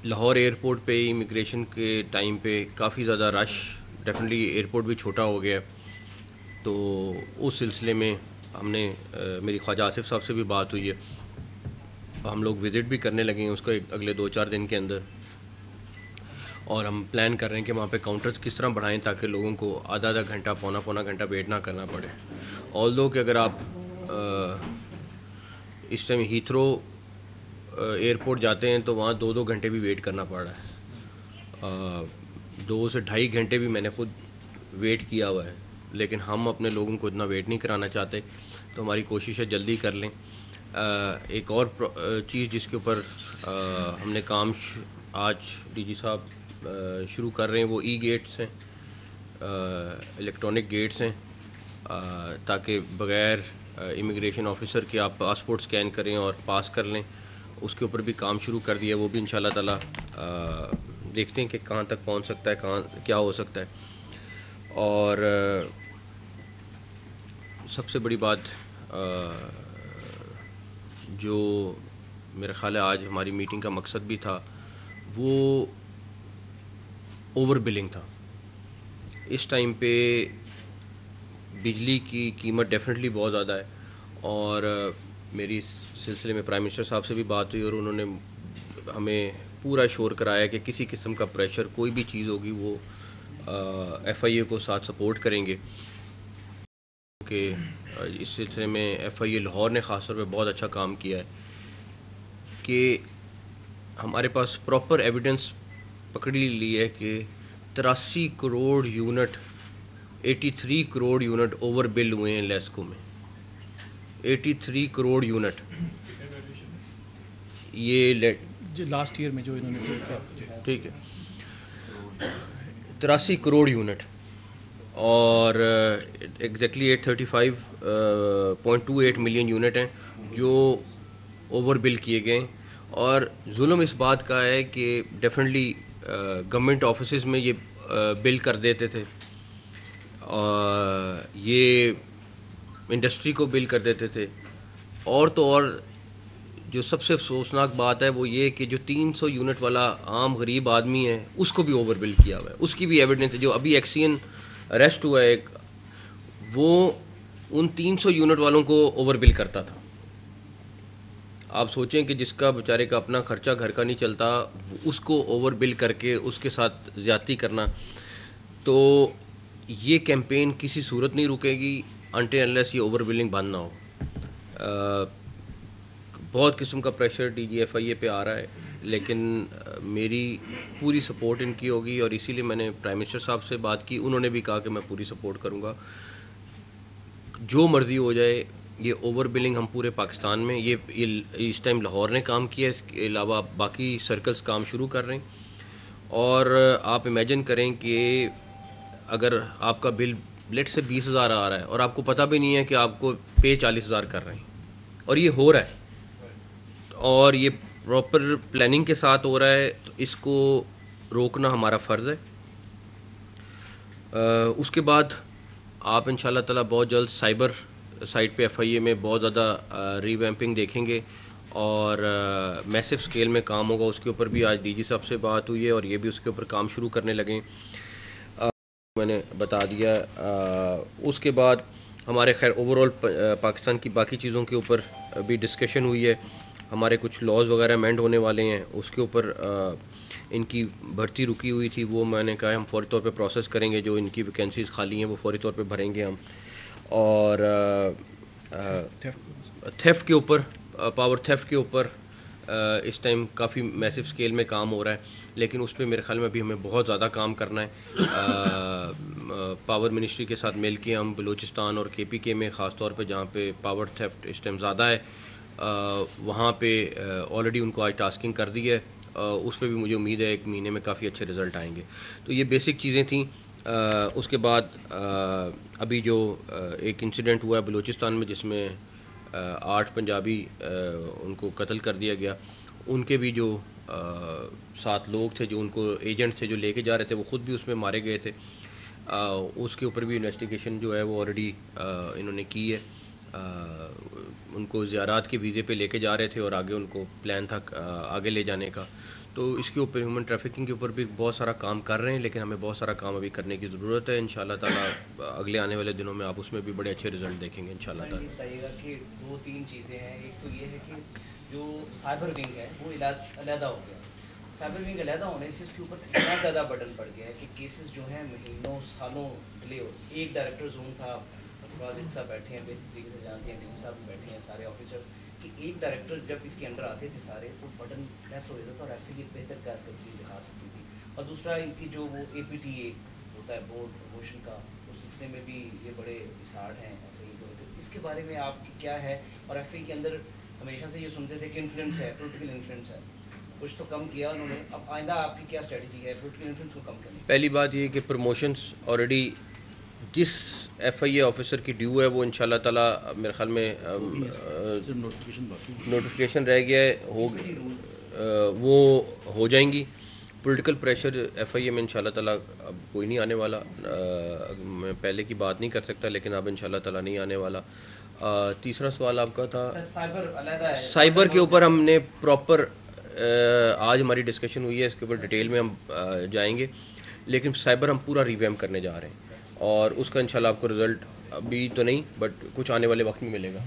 Lahore airport پہ immigration کے time پہ کافی زیادہ رش، ڈیفینیٹلی ایئرپورٹ بھی چھوٹا ہو گیا، تو اس سلسلے میں ہم نے میری خواجہ آصف صاحب سے بھی بات ہوئی ہے، ہم لوگ وزٹ بھی کرنے لگے ہیں اس کو اگلے 2-4 دن کے اندر، اور ہم پلان کر رہے ہیں کہ وہاں پہ کاؤنٹرز کس طرح بڑھائیں تاکہ لوگوں کو آدھا گھنٹہ پونا گھنٹہ ویٹ نہ کرنا پڑے. آلدو کہ اگر آپ اس ٹائم ہیتھرو ایئرپورٹ جاتے ہیں تو وہاں 2 گھنٹے بھی ویٹ کرنا پڑ رہا ہے، 2 سے 2.5 گھنٹے بھی میں نے خود ویٹ کیا ہوا ہے، لیکن ہم اپنے لوگوں کو اتنا ویٹ نہیں کرانا چاہتے، تو ہماری کوشش ہے جلدی کر لیں. ایک اور چیز جس کے اوپر ہم نے کام آج ڈی جی صاحب شروع کر رہے ہیں وہ ای گیٹس ہیں، الیکٹرانک گیٹس ہیں، تاکہ بغیر امیگریشن آفیسر کے آپ پاسپورٹ سکین کریں اور پاس کر لیں. اس کے اوپر بھی کام شروع کر دیا، وہ بھی انشاءاللہ تعالی دیکھتے ہیں کہ کہاں تک پہنچ سکتا ہے، کہاں کیا ہو سکتا ہے. اور سب سے بڑی بات جو میرا خیال ہے آج ہماری میٹنگ کا مقصد بھی تھا وہ اوور بلنگ تھا. اس ٹائم پہ بجلی کی قیمت ڈیفینیٹلی بہت زیادہ ہے، اور میری اس سلسلے میں پرائم منسٹر صاحب سے بھی بات ہوئی اور انہوں نے ہمیں پورا شور کرایا کہ کسی قسم کا پریشر کوئی بھی چیز ہوگی وہ ایف آئی اے کو ساتھ سپورٹ کریں گے. کہ اس سلسلے میں ایف آئی اے لاہور نے خاص طور پہ بہت اچھا کام کیا ہے کہ ہمارے پاس پراپر ایویڈنس پکڑی لی ہے کہ 83 crore unit 83 crore unit over bill ہوئے ہیں لیسکو میں. 83 کروڑ یونٹ یہ لاسٹ ایئر میں جو انہوں نے ٹھیک ہے 83 کروڑ یونٹ، اور ایگزیکٹلی 835.28 ملین یونٹ ہیں جو اوور بل کیے گئے. اور ظلم اس بات کا ہے کہ ڈیفینیٹلی گورنمنٹ آفیسز میں یہ بل کر دیتے تھے، یہ انڈسٹری کو بل کر دیتے تھے، اور تو اور جو سب سے افسوسناک بات ہے وہ یہ کہ جو 300 یونٹ والا عام غریب آدمی ہے اس کو بھی اوور بل کیا ہوا ہے. اس کی بھی ایویڈنس ہے، جو ابھی ایکسین اریسٹ ہوا ہے ایک، وہ ان 300 یونٹ والوں کو اوور بل کرتا تھا. آپ سوچیں کہ جس کا بیچارے کا اپنا خرچہ گھر کا نہیں چلتا اس کو اوور بل کر کے اس کے ساتھ زیادتی کرنا. تو یہ کیمپین کسی صورت نہیں رکے گی انٹل انلیس یہ اوور بلنگ بند نہ ہو. بہت قسم کا پریشر ڈی جی ایف آئی اے پہ آ رہا ہے، لیکن میری پوری سپورٹ ان کی ہوگی، اور اسی لیے میں نے پرائم منسٹر صاحب سے بات کی، انہوں نے بھی کہا کہ میں پوری سپورٹ کروں گا، جو مرضی ہو جائے. یہ اوور بلنگ ہم پورے پاکستان میں یہ اس ٹائم لاہور نے کام کیا ہے، اس کے علاوہ باقی سرکلز کام شروع کر رہے ہیں. اور آپ امیجن کریں کہ اگر آپ کا بل لیٹ سے 20,000 آ رہا ہے اور آپ کو پتہ بھی نہیں ہے کہ آپ کو پے 40,000 کر رہے ہیں، اور یہ ہو رہا ہے اور یہ پراپر پلاننگ کے ساتھ ہو رہا ہے، تو اس کو روکنا ہمارا فرض ہے. اس کے بعد آپ ان شاء اللہ تعالیٰ بہت جلد سائبر سائٹ پہ ایف آئی اے میں بہت زیادہ ری ویمپنگ دیکھیں گے، اور میسو اسکیل میں کام ہوگا. اس کے اوپر بھی آج ڈی جی صاحب سے بات ہوئی ہے اور یہ بھی اس کے اوپر کام شروع کرنے لگیں، میں نے بتا دیا. اس کے بعد ہمارے خیر اوور آل پاکستان کی باقی چیزوں کے اوپر بھی ڈسکشن ہوئی ہے. ہمارے کچھ لاز وغیرہ امینڈ ہونے والے ہیں، اس کے اوپر ان کی بھرتی رکی ہوئی تھی، وہ میں نے کہا ہم فوری طور پہ پروسیس کریں گے، جو ان کی ویکینسیز خالی ہیں وہ فوری طور پہ بھریں گے ہم. اور تھیفٹ کے اوپر پاور تھیفٹ کے اوپر اس ٹائم کافی میسو اسکیل میں کام ہو رہا ہے، لیکن اس پہ میرے خیال میں ابھی ہمیں بہت زیادہ کام کرنا ہے. پاور منسٹری کے ساتھ مل کے ہم بلوچستان اور کے پی کے میں خاص طور پہ جہاں پہ پاور تھیفٹ اس ٹائم زیادہ ہے وہاں پہ آلریڈی ان کو آج ٹاسکنگ کر دی ہے. اس پہ بھی مجھے امید ہے 1 مہینے میں کافی اچھے رزلٹ آئیں گے. تو یہ بیسک چیزیں تھیں. اس کے بعد ابھی جو ایک انسیڈنٹ ہوا ہے بلوچستان میں جس میں 8 پنجابی ان کو قتل کر دیا گیا، ان کے بھی جو 7 لوگ تھے جو ان کو ایجنٹ تھے جو لے کے جا رہے تھے وہ خود بھی اس میں مارے گئے تھے. اس کے اوپر بھی انویسٹیگیشن جو ہے وہ آلریڈی انہوں نے کی ہے. ان کو زیارات کے ویزے پہ لے کے جا رہے تھے اور آگے ان کو پلان تھا آگے لے جانے کا. تو اس کے اوپر ہیومن ٹریفکنگ کے اوپر بھی بہت سارا کام کر رہے ہیں, لیکن ہمیں بہت سارا کام ابھی کرنے کی ضرورت ہے. انشاءاللہ تعالیٰ اگلے آنے والے دنوں میں آپ اس میں بھی بڑے اچھے رزلٹ دیکھیں گے انشاءاللہ تعالیٰ. بتائیے گا کہ 2-3 چیزیں ہیں. ایک تو یہ ہے کہ جو سائبر ونگ ہے وہ علیحدہ ہو گیا. سائبر ونگ علیحدہ ہونے سے اس کے اوپر اتنا زیادہ برڈن پڑ گیا ہے کہ کیسز جو ہیں مہینوں سالوں ڈیلے ہو. ایک ڈائریکٹر زون تھا, صاحب بیٹھے ہیں, بہتر طریقے سے جانتے ہیں, ڈی صاحب بھی بیٹھے ہیں, سارے آفیسر, کہ ایک ڈائریکٹر جب اس کے انڈر آتے تھے سارے تو بٹن پریس ہو جاتا تھا اور ایف آئی اے بہتر کارکردگی دکھا سکتی تھی. اور دوسرا ان کی جو وہ اے پی ٹی اے ہوتا ہے بورڈ پروموشن کا, اس سلسلے میں بھی یہ بڑے اسارٹ ہیں ایف آئی اے کو. اس کے بارے میں آپ کی کیا ہے؟ اور ایف آئی اے کے اندر ہمیشہ سے یہ سنتے تھے کہ انفلوئنس ہے, پولیٹیکل انفلوئنس ہے, کچھ تو کم کیا انہوں نے. اب آئندہ آپ کی کیا اسٹریٹجی ہے پولیٹیکل انفلوئنس کو کم کرنے کی؟ پہلی بات یہ کہ پروموشنس آلریڈی جس ایف آئی اے آفیسر کی ڈیو ہے وہ انشاءاللہ تعالیٰ میرے خیال میں نوٹیفیکیشن رہ گیا ہے, وہ ہو جائیں گی. پولیٹیکل پریشر ایف آئی اے میں انشاءاللہ تعالیٰ اب کوئی نہیں آنے والا. میں پہلے کی بات نہیں کر سکتا لیکن اب انشاءاللہ تعالیٰ نہیں آنے والا. تیسرا سوال آپ کا تھا سائبر کے اوپر. ہم نے پراپر آج ہماری ڈسکشن ہوئی ہے, اس کے اوپر ڈیٹیل میں ہم جائیں گے, لیکن سائبر ہم پورا ریویمپ کرنے جا رہے ہیں اور اس کا انشاءاللہ آپ کو رزلٹ ابھی تو نہیں بٹ کچھ آنے والے وقت میں ملے گا.